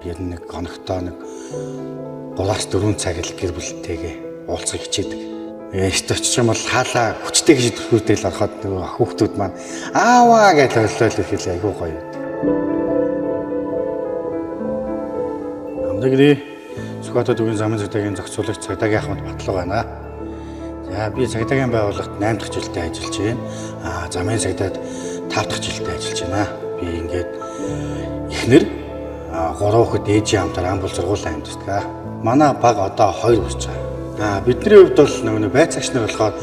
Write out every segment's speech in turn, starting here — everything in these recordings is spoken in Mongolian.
ер нь нэг хоногтоо нэг 3-4 цаг л гэр бүлтэйгээ уулзах хичээдэг. Ээжтэй очиж юм бол хаалаа хүчтэй гэж төрхүүдэл ороход нөгөө хүүхдүүд маань ааваа гэж ойлголоо хэлээ айгүй гоё. Амдагри Сүхбаатар төвийн замын цагдаагийн зохицуулагч Цагдаагийн Ахмад Батлуу байна. За би цагдаагийн байгууллагт 8 дахь жилдээ ажиллаж байна. Замын цагдаад 5 дахь жилдээ ажиллаж байна. Би ингээд эхнэр 3 хүүхэд ээжийн хамтаар амбул сургуулийн амьддаг. Манай баг одоо 2 өсөж байгаа. Бидний хувьд бол нөгөө байцаагч нар болохоор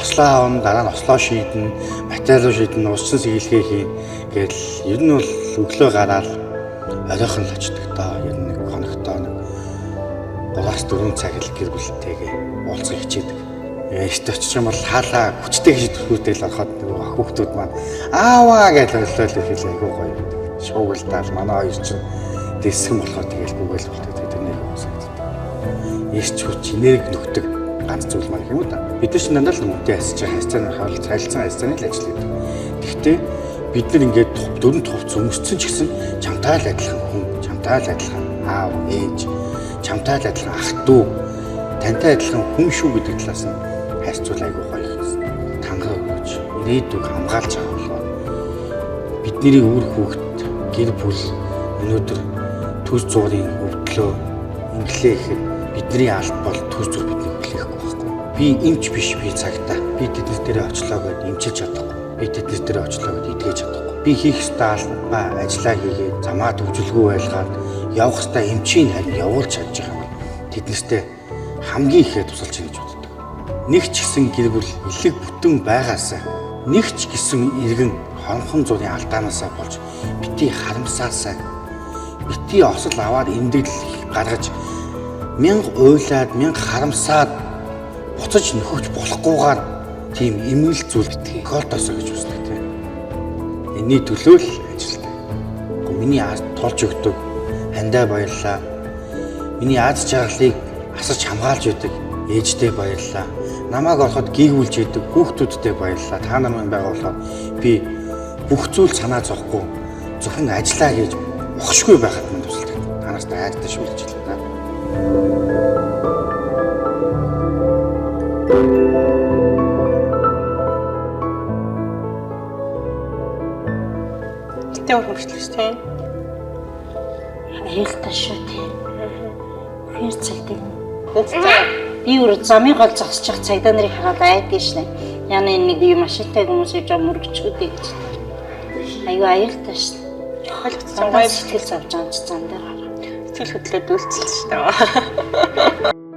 ослоо авна, дараа нь ослоо шийднэ, материал шийднэ, усчин сэтгүүлгээ хийн гэж ер нь бол өглөө гараад оройхон л очдөг доо. Ер нь нэг хоногтоо нэг 3-4 цаг л гэр бүлтэйгээ уулзах хичээдэг. Ээжтэй очиж юм бол хаалаа хүчтэй гэж төрхүүдэл ороход нөгөө хүүхдүүд маань ааваа гэж ойлголоо хэлээ айгүй гоё. Шуугилдаал манай хоёр чинь дэсгэн болохоор тэгэл гүгэл болтой тэрнийг уусаад. Ийч хүч энерги нөхдөг ганц зүйл маань юм уу та. Бид нар чинь дандаа л үнтэй асиж байгаа хайцааны харилцан хайцааны л ажил гэдэг. Гэхдээ бид нар ингээд дөрөв товц өмссөн ч гэсэн чамтай л адилхан хүн, чамтай л адилхан аав, ээж, чамтай л адилхан ах дүү, тантай адилхан хүн шүү гэдэг талаас нь хайрцуул айгүй гоё юм. Танхаа өгч, ирээдүйг хамгаалж байгаа болохоор бидний үр хүүхэд гэр бүл өнөөдөр төс зуурын өвдлөө инглээ гэхэд бидний алт бол төс зур бидний хүлээхгүй байхгүй. Би эмч биш, би цагтаа. Би тэднэр дээрээ очлоо гэд эмчилж чадахгүй. Би тэднэр дээрээ очлоо гэд идгээж чадахгүй. Би хийх ёстой алба ажиллаа хийгээд замаа төвжөлгүй байлгаад явах ёстой эмчийн харин явуулж чадж байгаа. Тэднэртээ хамгийн ихээр тусалж ийн гэж боддог. Нэг ч гэсэн гэр бүл элэг бүтэн байгаасаа нэг ч гэсэн иргэн хонхон зургийн алдаанаасаа болж бити харамсаасаа бити осол аваад эмдэглэл гаргаж мянга уйлаад мянга харамсаад буцаж нөхөж болохгүйгээр тийм эмгэл зүйл битгий колтосоо гэж үздэг тийм. Энийний төлөө л ажилладаг. Миний аз тулж өгдөг хандаа баярлаа. Миний аз жаргалыг асарч хамгаалж өгдөг ээжтэй баярлаа. Намайг олоход гийгүүлж өгдөг хүүхдүүдтэй баярлаа. Та нар минь байгаа болохоор би бүх зүйл санаа зовхгүй зөвхөн ажиллаа гэж ухшгүй байхад минь тусалдаг. Та нартай айртай шүү гэж хэлээ та. Тэ хөрчлөстэй. Аюултай шүү дээ. Хэр цагтай. Би өөр замын гол зогсож цагдаа нарыг хараад айдгүй шнэ. Яна энэ нэг юм машинтай хүмүүс иж мөрөгчгүүдэй гэж. Айгүй аюултай шнэ. Ойлцсон гоё сэтгэл зовж байгаа ч зам дээр. сэтгэл хөдлөлд үйлцэлж шүү дээ.